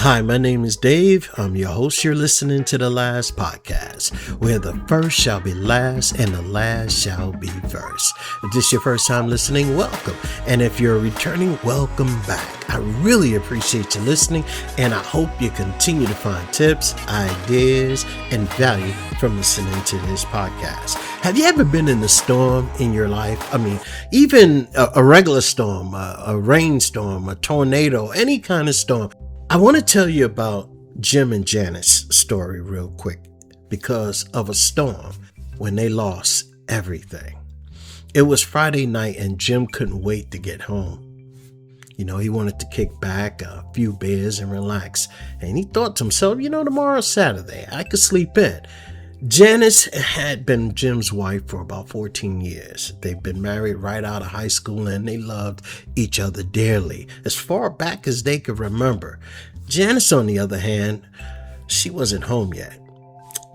Hi, my name is Dave. I'm your host. You're listening to The Last Podcast, where the first shall be last and the last shall be first. If this is your first time listening, welcome. And if you're returning, welcome back. I really appreciate you listening, and I hope you continue to find tips, ideas, and value from listening to this podcast. Have you ever been in a storm in your life? I mean, even a regular storm, a rainstorm, a tornado, any kind of storm. I want to tell you about Jim and Janice's story real quick because of a storm when they lost everything. It was Friday night and Jim couldn't wait to get home. You know, he wanted to kick back a few beers and relax. And he thought to himself, tomorrow's Saturday. I could sleep in. Janice had been Jim's wife for about 14 years. They've been married right out of high school and they loved each other dearly, as far back as they could remember. Janice, on the other hand, she wasn't home yet.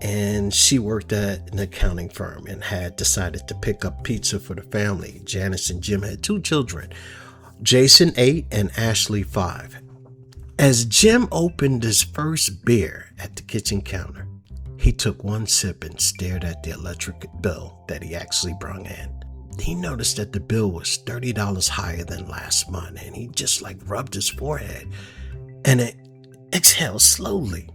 And she worked at an accounting firm and had decided to pick up pizza for the family. Janice and Jim had 2 children, Jason 8 and Ashley 5. As Jim opened his first beer at the kitchen counter, he took one sip and stared at the electric bill that he actually brung in. He noticed that the bill was $30 higher than last month, and he just rubbed his forehead and it exhaled slowly.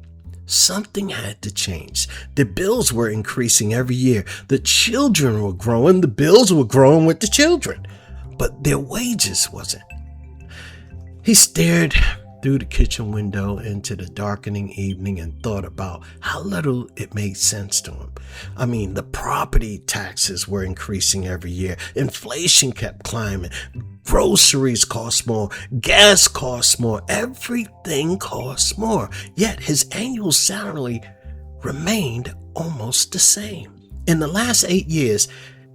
Something had to change. The bills were increasing every year. The children were growing. The bills were growing with the children, but their wages wasn't. He stared through the kitchen window into the darkening evening and thought about how little it made sense to him. I mean, the property taxes were increasing every year. Inflation kept climbing. Groceries cost more. Gas costs more. Everything costs more. Yet his annual salary remained almost the same. In the last 8 years,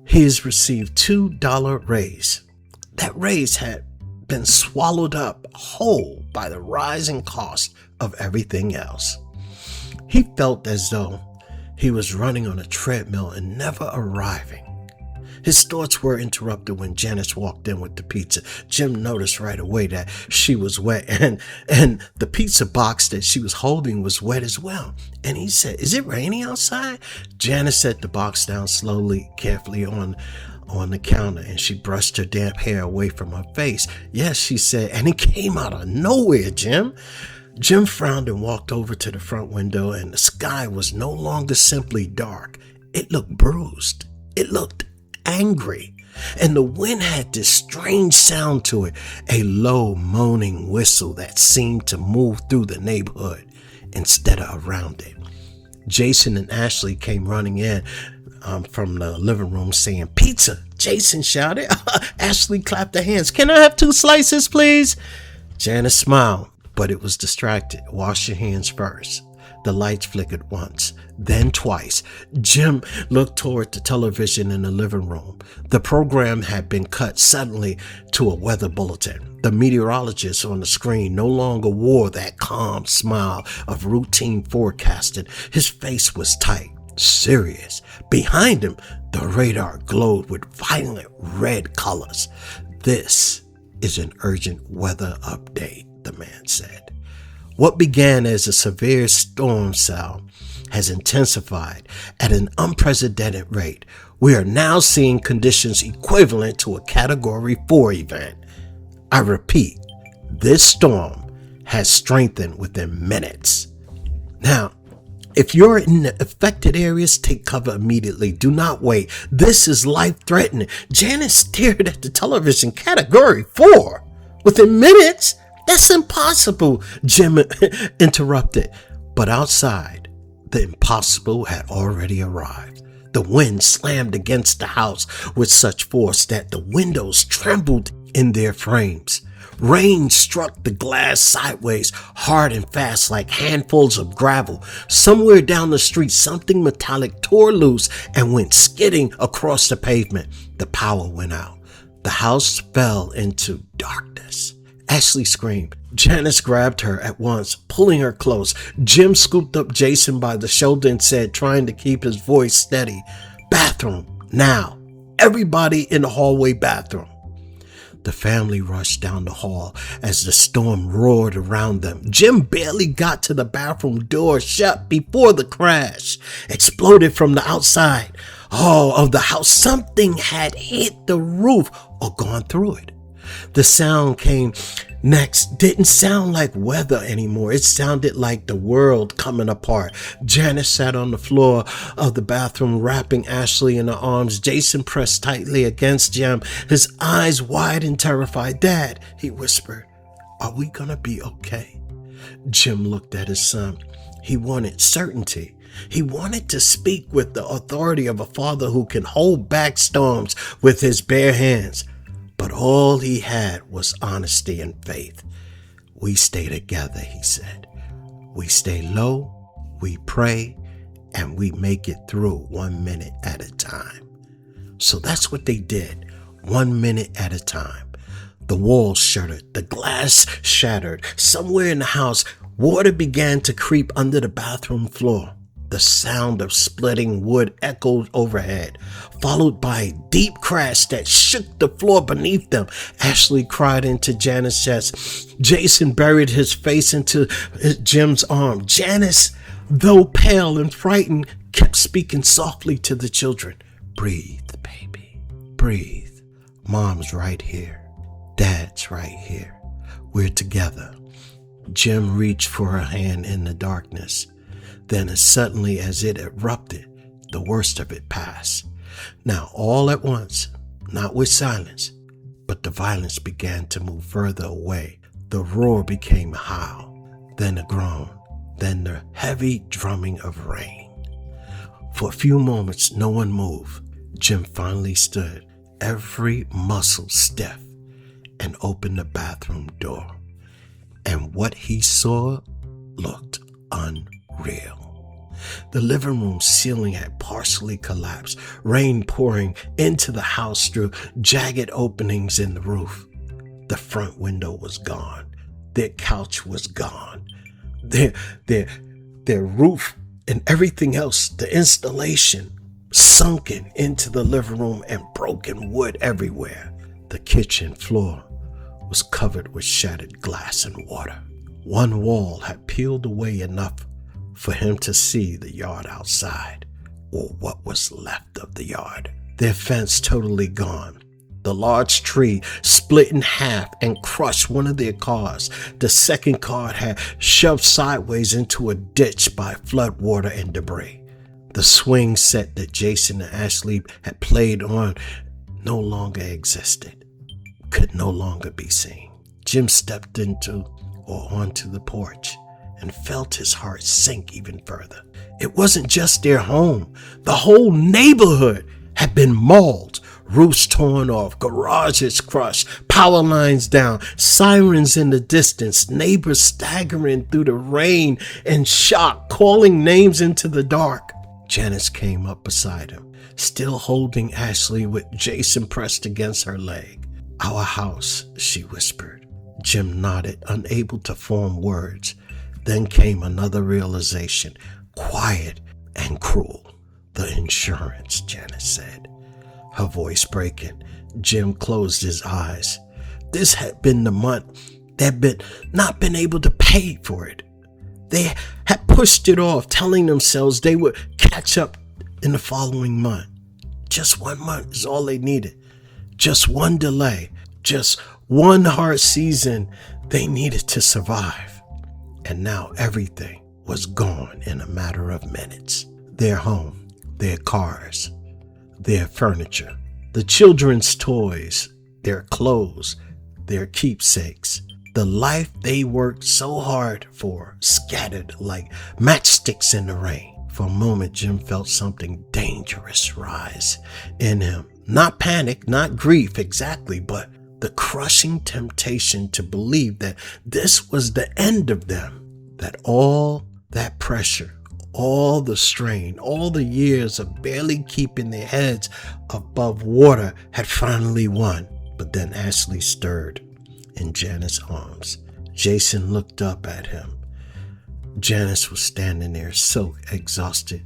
he has received $2 raise. That raise had been swallowed up whole by the rising cost of everything else. He felt as though he was running on a treadmill and never arriving. His thoughts were interrupted when Janice walked in with the pizza. Jim noticed right away that she was wet and the pizza box that she was holding was wet as well. And he said, "Is it raining outside?" Janice set the box down slowly, carefully on the counter, and she brushed her damp hair away from her face. "Yes," she said, "and it came out of nowhere, Jim." Jim frowned and walked over to the front window, and the sky was no longer simply dark. It looked bruised. It looked angry. And the wind had this strange sound to it, a low moaning whistle that seemed to move through the neighborhood instead of around it. Jason and Ashley came running in from the living room saying, "Pizza!" Jason shouted. Ashley clapped her hands. "Can I have 2 slices, please?" Janice smiled, but it was distracted. "Wash your hands first." The lights flickered once, then twice. Jim looked toward the television in the living room. The program had been cut suddenly to a weather bulletin. The meteorologist on the screen no longer wore that calm smile of routine forecasting. His face was tight, serious. Behind him, the radar glowed with violent red colors. "This is an urgent weather update," the man said. What began as a severe storm cell has intensified at an unprecedented rate. We are now seeing conditions equivalent to a Category 4 event. I repeat, this storm has strengthened within minutes. Now, if you're in the affected areas, take cover immediately. Do not wait. This is life-threatening. Janice stared at the television. Category 4? Within minutes? That's impossible, Jim interrupted. But outside, the impossible had already arrived. The wind slammed against the house with such force that the windows trembled in their frames. Rain struck the glass sideways, hard and fast like handfuls of gravel. Somewhere down the street, something metallic tore loose and went skidding across the pavement. The power went out. The house fell into darkness. Ashley screamed. Janice grabbed her at once, pulling her close. Jim scooped up Jason by the shoulder and said, trying to keep his voice steady, "Bathroom, now. Everybody in the hallway bathroom." The family rushed down the hall as the storm roared around them. Jim barely got to the bathroom door shut before the crash exploded from the outside of the house. Something had hit the roof or gone through it. The sound came next didn't sound like weather anymore. It sounded like the world coming apart. Janice sat on the floor of the bathroom, wrapping Ashley in her arms. Jason pressed tightly against Jim, his eyes wide and terrified. "Dad," he whispered, "are we gonna be okay?" Jim looked at his son. He wanted certainty. He wanted to speak with the authority of a father who can hold back storms with his bare hands. But all he had was honesty and faith. "We stay together," he said. "We stay low, we pray, and we make it through 1 minute at a time." So that's what they did, 1 minute at a time. The walls shuddered, the glass shattered. Somewhere in the house, water began to creep under the bathroom floor. The sound of splitting wood echoed overhead, followed by a deep crash that shook the floor beneath them. Ashley cried into Janice's chest. Jason buried his face into Jim's arm. Janice, though pale and frightened, kept speaking softly to the children. "Breathe, baby, breathe. Mom's right here. Dad's right here. We're together." Jim reached for her hand in the darkness. Then, as suddenly as it erupted, the worst of it passed. Now, all at once, not with silence, but the violence began to move further away. The roar became a howl, then a groan, then the heavy drumming of rain. For a few moments, no one moved. Jim finally stood, every muscle stiff, and opened the bathroom door. And what he saw looked unreal. The living room ceiling had partially collapsed, rain pouring into the house through jagged openings in the roof. The front window was gone. Their couch was gone. Their roof and everything else, the installation, sunken into the living room and broken wood everywhere. The kitchen floor was covered with shattered glass and water. One wall had peeled away enough for him to see the yard outside, or what was left of the yard. Their fence totally gone. The large tree split in half and crushed one of their cars. The second car had shoved sideways into a ditch by floodwater and debris. The swing set that Jason and Ashley had played on no longer existed, could no longer be seen. Jim stepped onto the porch and felt his heart sink even further. It wasn't just their home. The whole neighborhood had been mauled. Roofs torn off, garages crushed, power lines down, sirens in the distance, neighbors staggering through the rain in shock, calling names into the dark. Janice came up beside him, still holding Ashley with Jason pressed against her leg. "Our house," she whispered. Jim nodded, unable to form words. Then came another realization, quiet and cruel. "The insurance," Janice said, her voice breaking. Jim closed his eyes. This had been the month they'd not been able to pay for it. They had pushed it off, telling themselves they would catch up in the following month. Just 1 month is all they needed. Just one delay, just one hard season they needed to survive. And now everything was gone in a matter of minutes. Their home, their cars, their furniture, the children's toys, their clothes, their keepsakes. The life they worked so hard for scattered like matchsticks in the rain. For a moment, Jim felt something dangerous rise in him. Not panic, not grief exactly, but the crushing temptation to believe that this was the end of them, that all that pressure, all the strain, all the years of barely keeping their heads above water had finally won. But then Ashley stirred in Janice's arms. Jason looked up at him. Janice was standing there, so exhausted,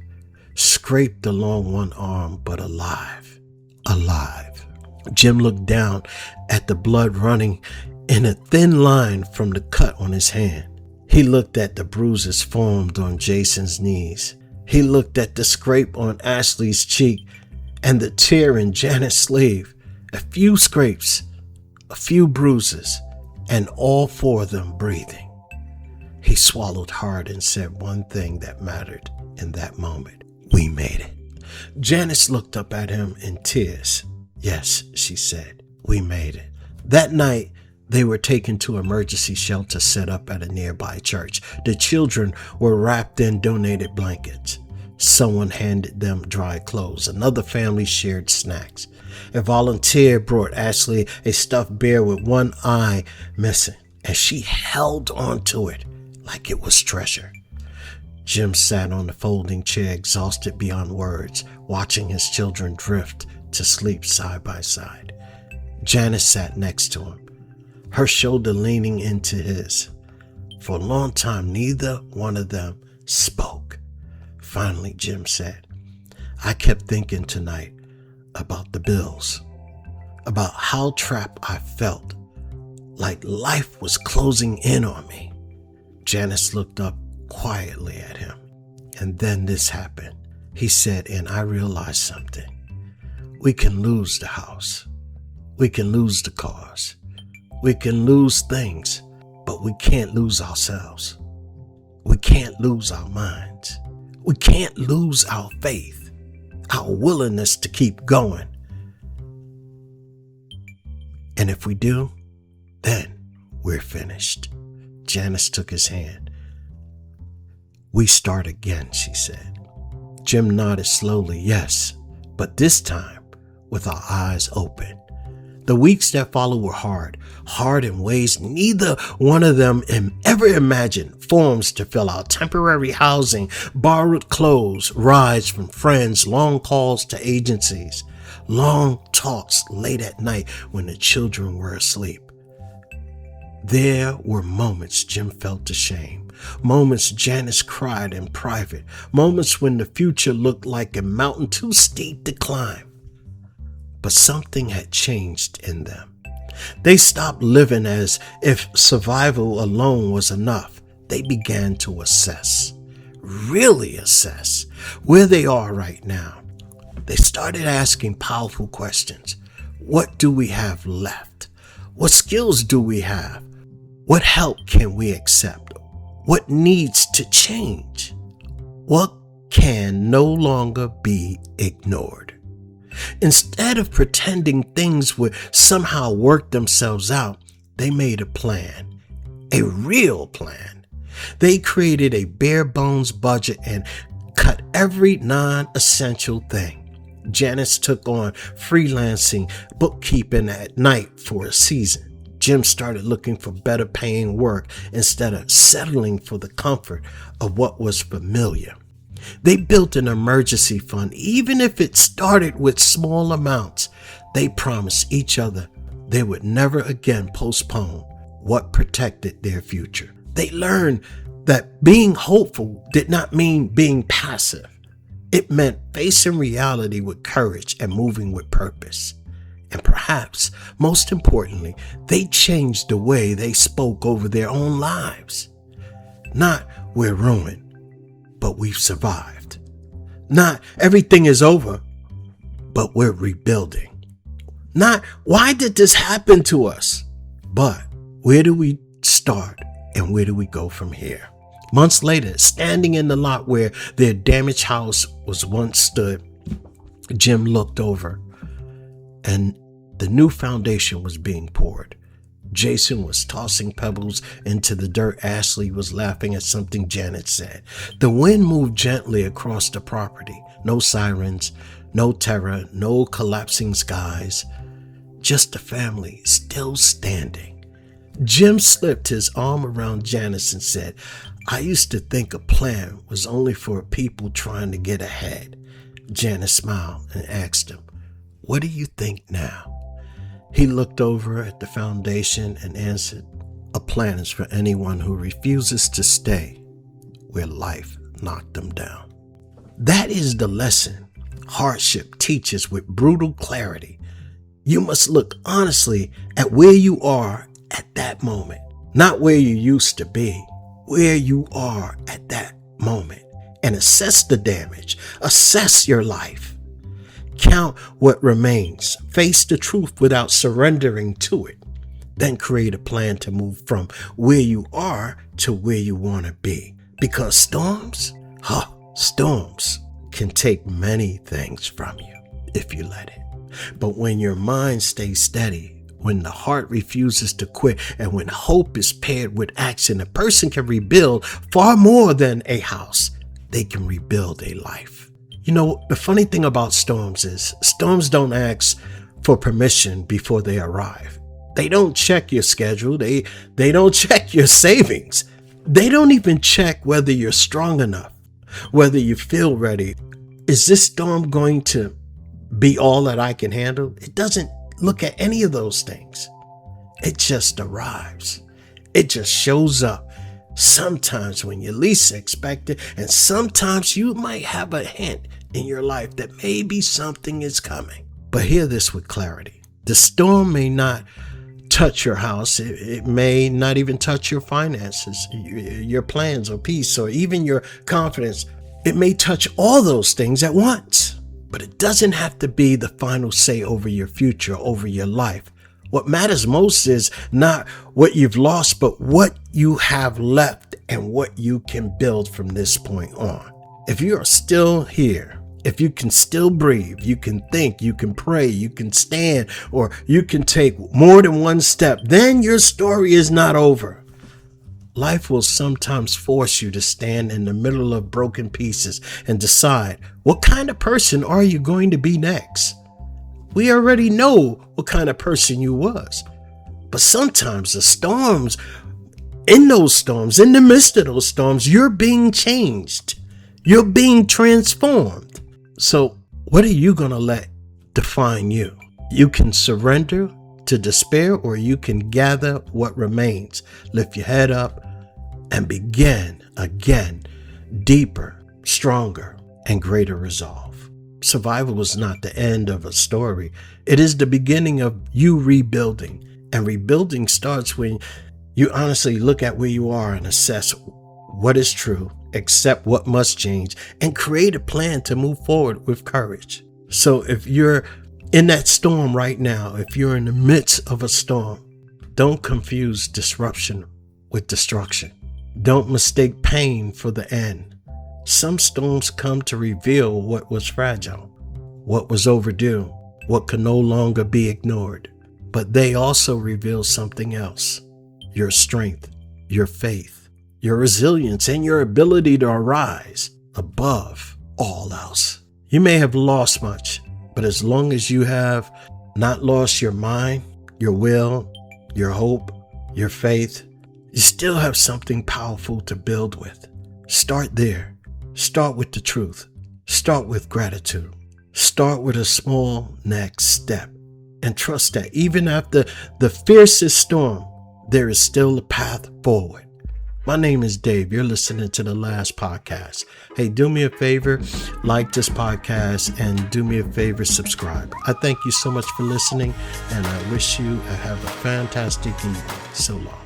scraped along one arm, but alive. Alive. Jim looked down at the blood running in a thin line from the cut on his hand. He looked at the bruises formed on Jason's knees. He looked at the scrape on Ashley's cheek and the tear in Janet's sleeve. A few scrapes, a few bruises, and all four of them breathing. He swallowed hard and said one thing that mattered in that moment. We made it. Janice looked up at him in tears. Yes, she said, we made it. That night, they were taken to emergency shelter set up at a nearby church. The children were wrapped in donated blankets. Someone handed them dry clothes. Another family shared snacks. A volunteer brought Ashley a stuffed bear with one eye missing, and she held on to it like it was treasure. Jim sat on the folding chair, exhausted beyond words, watching his children drift to sleep side by side. Janice sat next to him, her shoulder leaning into his. For a long time, neither one of them spoke. Finally, Jim said, I kept thinking tonight about the bills, about how trapped I felt, like life was closing in on me. Janice looked up quietly at him. And then this happened. He said, and I realized something. We can lose the house. We can lose the cars. We can lose things, but we can't lose ourselves. We can't lose our minds. We can't lose our faith, our willingness to keep going. And if we do, then we're finished. Janice took his hand. We start again, she said. Jim nodded slowly, yes, but this time with our eyes open. The weeks that followed were hard in ways neither one of them ever imagined. Forms to fill out, temporary housing, borrowed clothes, rides from friends, long calls to agencies, long talks late at night when the children were asleep. There were moments Jim felt ashamed, moments Janice cried in private, moments when the future looked like a mountain too steep to climb. But something had changed in them. They stopped living as if survival alone was enough. They began to assess, really assess, where they are right now. They started asking powerful questions. What do we have left? What skills do we have? What help can we accept? What needs to change? What can no longer be ignored? Instead of pretending things would somehow work themselves out, they made a plan, a real plan. They created a bare bones budget and cut every non-essential thing. Janice took on freelancing bookkeeping at night for a season. Jim started looking for better paying work instead of settling for the comfort of what was familiar. They built an emergency fund, even if it started with small amounts. They promised each other they would never again postpone what protected their future. They learned that being hopeful did not mean being passive. It meant facing reality with courage and moving with purpose. And perhaps, most importantly, they changed the way they spoke over their own lives. Not, we're ruined, but we've survived. Not, everything is over, but we're rebuilding. Not, why did this happen to us? But, where do we start and where do we go from here? Months later, standing in the lot where their damaged house was once stood, Jim looked over and the new foundation was being poured. Jason was tossing pebbles into the dirt. Ashley was laughing at something Janet said. The wind moved gently across the property. No sirens, no terror, no collapsing skies. Just the family still standing. Jim slipped his arm around Janice and said, I used to think a plan was only for people trying to get ahead. Janice smiled and asked him, what do you think now? He looked over at the foundation and answered, a plan is for anyone who refuses to stay where life knocked them down. That is the lesson hardship teaches with brutal clarity. You must look honestly at where you are at that moment, not where you used to be, where you are at that moment, and assess the damage, assess your life. Count what remains, face the truth without surrendering to it, then create a plan to move from where you are to where you want to be. Because storms can take many things from you if you let it. But when your mind stays steady, when the heart refuses to quit, and when hope is paired with action, a person can rebuild far more than a house. They can rebuild a life. You know, the funny thing about storms is storms don't ask for permission before they arrive. They don't check your schedule. They don't check your savings. They don't even check whether you're strong enough, whether you feel ready. Is this storm going to be all that I can handle? It doesn't look at any of those things. It just arrives. It just shows up. Sometimes when you least expect it, and sometimes you might have a hint in your life that maybe something is coming. But hear this with clarity. The storm may not touch your house. It may not even touch your finances, your plans or peace, or even your confidence. It may touch all those things at once, but it doesn't have to be the final say over your future, over your life. What matters most is not what you've lost, but what you have left and what you can build from this point on. If you are still here, if you can still breathe, you can think, you can pray, you can stand, or you can take more than one step, then your story is not over. Life will sometimes force you to stand in the middle of broken pieces and decide, what kind of person are you going to be next? We already know what kind of person you was. But sometimes the storms, in the midst of those storms, you're being changed. You're being transformed. So what are you going to let define you? You can surrender to despair, or you can gather what remains. Lift your head up and begin again, deeper, stronger, and greater resolve. Survival is not the end of a story. It is the beginning of you rebuilding. And rebuilding starts when you honestly look at where you are and assess what is true, accept what must change, and create a plan to move forward with courage. So if you're in that storm right now, if you're in the midst of a storm, don't confuse disruption with destruction. Don't mistake pain for the end. Some storms come to reveal what was fragile, what was overdue, what could no longer be ignored. But they also reveal something else: your strength, your faith, your resilience, and your ability to arise above all else. You may have lost much, but as long as you have not lost your mind, your will, your hope, your faith, you still have something powerful to build with. Start there. Start with the truth. Start with gratitude. Start with a small next step. And trust that even after the fiercest storm, there is still a path forward. My name is Dave. You're listening to The Last Podcast. Hey, do me a favor, like this podcast, and do me a favor, subscribe. I thank you so much for listening, and I wish you have a fantastic evening. So long.